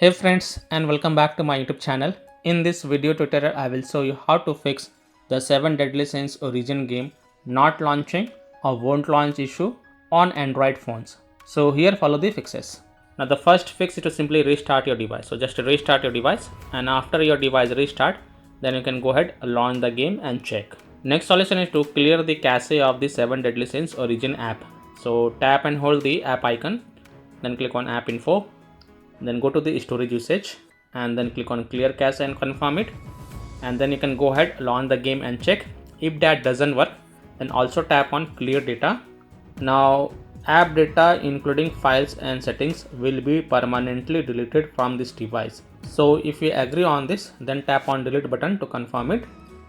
Hey friends, and welcome back to my YouTube channel. In this video tutorial I will show you how to fix the 7 Deadly Sins Origin game not launching or won't launch issue on Android phones. So here follow the fixes. Now the first fix is to simply restart your device. So just restart your device, and after your device restart, then you can go ahead launch the game and check. Next solution is to clear the cache of the 7 Deadly Sins Origin app. So tap and hold the app icon, then click on app info. Then go to the storage usage and then click on clear cache and confirm it, and then you can go ahead launch the game and check. If that doesn't work, then also tap on clear data. Now app data including files and settings will be permanently deleted from this device. So if you agree on this, then tap on delete button to confirm it,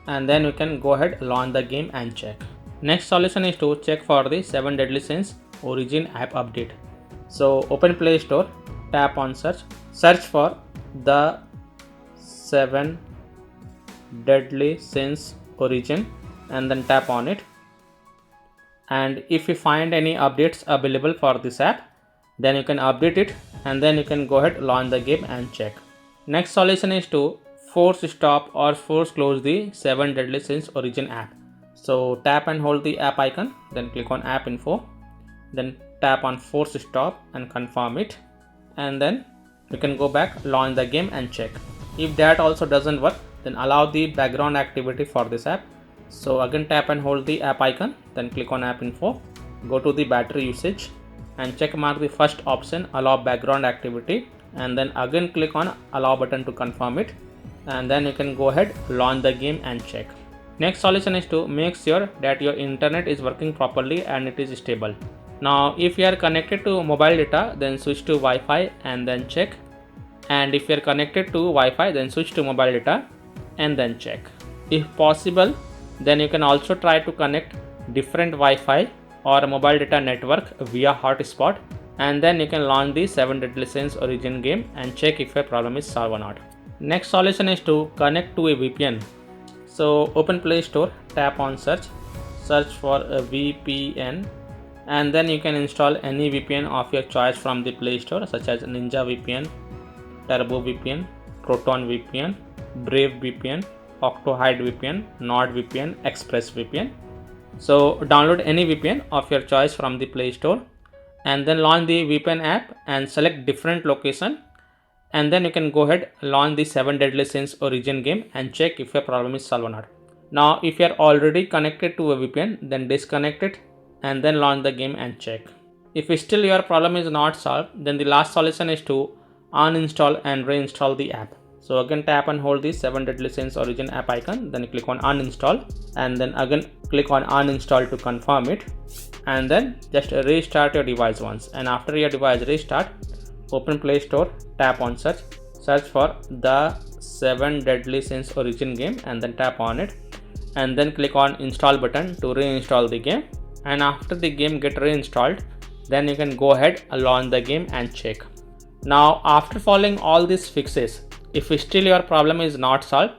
and then you can go ahead launch the game and check. Next solution is to check for the 7 Deadly Sins Origin app update. So open Play Store, tap on search for the 7 Deadly Sins Origin, and then tap on it. And if you find any updates available for this app, then you can update it, and then you can go ahead launch the game and check. Next solution is to force stop or force close the 7 Deadly Sins Origin app. So tap and hold the app icon, then click on app info, then tap on force stop and confirm it, and then you can go back launch the game and check. If that also doesn't work, then allow the background activity for this app. So again tap and hold the app icon, then click on app info, go to the battery usage and check mark the first option, allow background activity, and then again click on allow button to confirm it, and then you can go ahead launch the game and check. Next solution is to make sure that your internet is working properly and it is stable. Now if you are connected to mobile data, then switch to Wi-Fi and then check, and if you are connected to Wi-Fi, then switch to mobile data and then check. If possible, then you can also try to connect different Wi-Fi or mobile data network via hotspot, and then you can launch the 7 Deadly Sins Origin game and check if your problem is solved or not. Next solution is to connect to a VPN. So open Play Store, tap on search for a VPN, and then you can install any VPN of your choice from the Play Store, such as Ninja VPN, Turbo VPN, Proton VPN, Brave VPN, Octohide VPN, NordVPN, Express VPN. So download any VPN of your choice from the Play Store, and then launch the VPN app and select different location, and then you can go ahead launch the 7 Deadly Sins Origin game and check if your problem is solved or not. Now if you are already connected to a VPN, then disconnect it and then launch the game and check. If still your problem is not solved, then the last solution is to uninstall and reinstall the app. So again tap and hold the 7 Deadly Sins Origin app icon, then click on uninstall, and then again click on uninstall to confirm it, and then just restart your device once. And after your device restart, open Play Store, tap on search for the 7 Deadly Sins Origin game, and then tap on it, and then click on install button to reinstall the game. And after the game get reinstalled, then you can go ahead and launch the game and check. Now after following all these fixes, if still your problem is not solved,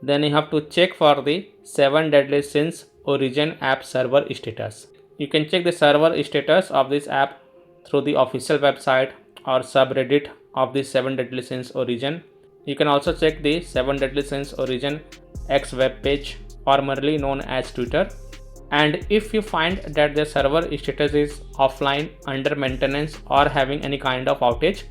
then you have to check for the 7 Deadly Sins Origin app server status. You can check the server status of this app through the official website or subreddit of the 7 Deadly Sins Origin. You can also check the 7 Deadly Sins Origin X web page, formerly known as Twitter. And if you find that the server status is offline, under maintenance, or having any kind of outage,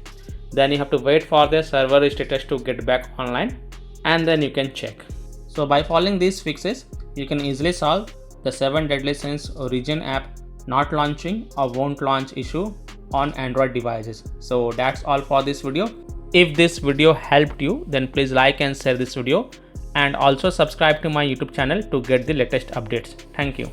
then you have to wait for the server status to get back online, and then you can check. So by following these fixes, you can easily solve the 7 Deadly Sins Origin app not launching or won't launch issue on Android devices. So that's all for this video. If this video helped you, then please like and share this video, and also subscribe to my YouTube channel to get the latest updates. Thank you.